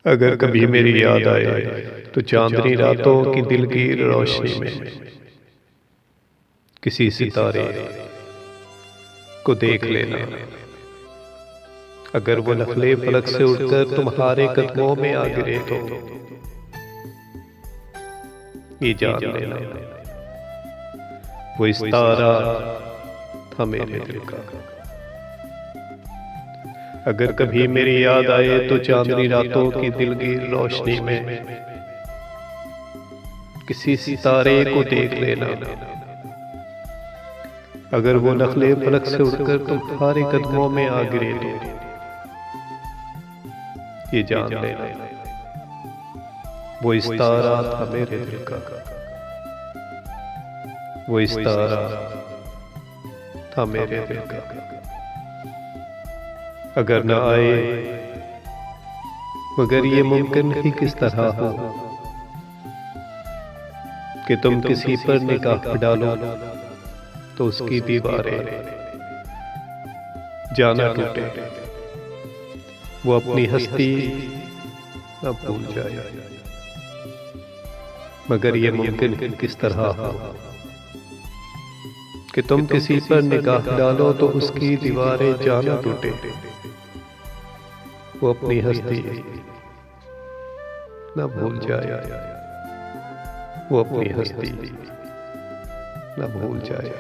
अगर कभी मेरी याद आए तो चांदनी रातों की दिल की रोशनी में किसी सितारे को देख लेना। अगर वो नखले फलक से उड़कर तुम्हारे कदमों में आ गिरे तो ये जान लेना वो इस तारा था मेरे दिल का। अगर कभी मेरी याद आए तो चांदनी रातों की दिल की रोशनी में किसी सितारे को देख लेना। अगर वो नखले फलक से उड़कर तुम्हारे कदमों में आ गिरे तो ये जान लेना वो इस तारा था मेरे दिल का। वो इस तारा था मेरे दिल का। अगर न आए मगर ये मुमकिन ही किस तरह हो कि तुम किसी पर निगाह डालो तो उसकी दीवारें जाना टूटे, वो अपनी हस्ती न भूल जाए। मगर ये मुमकिन ही किस तरह हो कि तुम किसी पर निगाह डालो तो उसकी दीवारें जाना टूटे, वो अपनी हस्ती न भूल जाए। वो अपनी हस्ती न भूल जाए।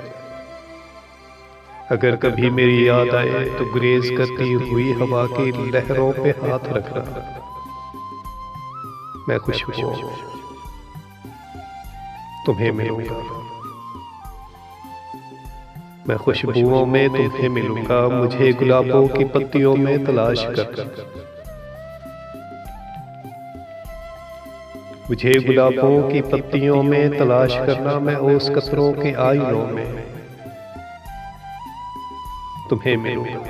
अगर कभी मेरी याद आए तो गुरेज करती हुई हवा की लहरों पे हाथ रखना। मैं खुशबू तुम्हें मिलूंगा। मैं खुशबुओं में तुम्हें मिलूंगा। मुझे गुलाबों की पत्तियों में तलाश कर, मुझे गुलाबों की पत्तियों में तलाश करना। मैं ओस कतरों के आईनों में तुम्हें मिलूंगा।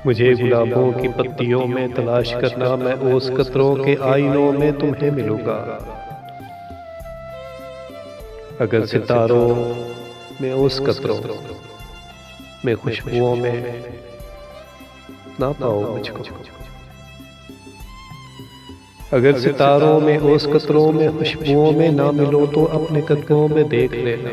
मुझे गुलाबों की पत्तियों में तलाश करना। मैं ओस कतरों के आईनों में तुम्हें मिलूंगा। अगर सितारों में ओस कतरों में खुशबुओं में ना पाओ मुझको। अगर सितारों में ओस कतरों में खुशबुओं में ना मिलो तो अपने कदमों में देख लेना।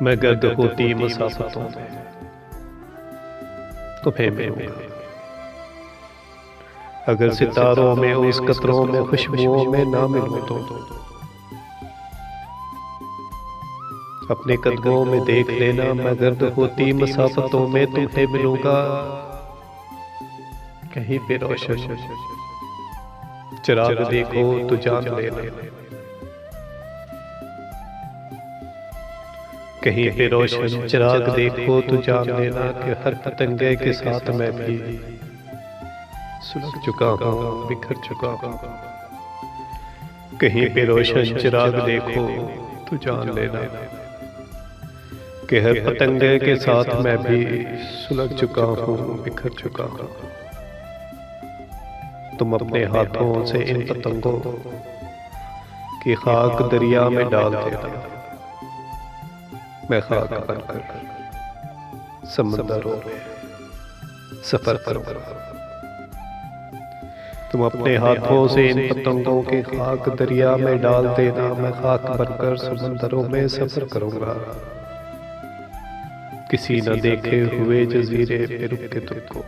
मैं गर्द होती मुसाफतों में तुम्हें मिलूंगा। अगर सितारों में ओस कतरों में खुशबुओं में ना मिलो तो अपने कदमों में देख लेना। मैं गर्द होती मुसाफतों में तुम्हें मिलूंगा। कहीं पे रोशन चिराग देखो तो जान लेना। कहीं पे रोशन चिराग देखो तो जान लेना कि हर पतंगे के साथ मैं भी सुलग चुका हूँ, बिखर चुका हूँ। कहीं पे रोशन चिराग देखो तो जान लेना कि हर पतंगे के साथ मैं भी सुलग चुका हूँ, बिखर चुका हूँ। तुम अपने हाथों से इन पतंगों की खाक दरिया में डाल देना। मैं खाक बनकर समंदरों में सफर करूंगा। तुम अपने हाथों से इन पतंगों की खाक दरिया में डाल देना। मैं खाक बनकर समंदरों में सफर करूंगा। किसी न देखे हुए जजीरे पे रुक के तुमको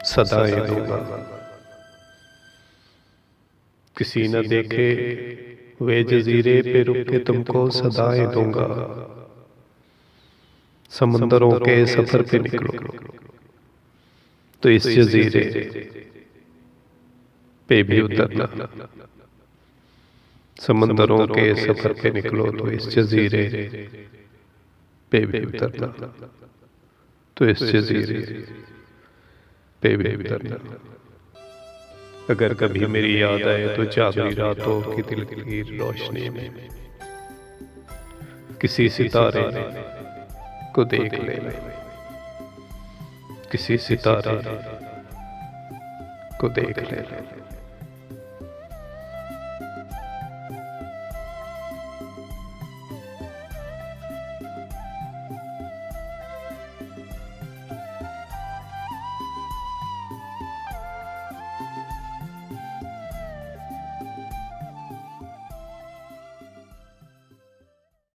सदाएं दूंगा। किसी न देखे हुए जजीरे पे रुक के तुमको सदाएं दूंगा। समंदरों के सफर पे निकलो तो इस जजीरे पे भी उतरना। समंदरों के सफर पे निकलो तो इस जजीरे पे भी उतरना। तो इस जजीरे पे भी उतरना। अगर कभी मेरी याद आए तो चांदनी रातों की दिल की रोशनी में किसी सितारे को देख लेना। किसी सितारे को देख लेना।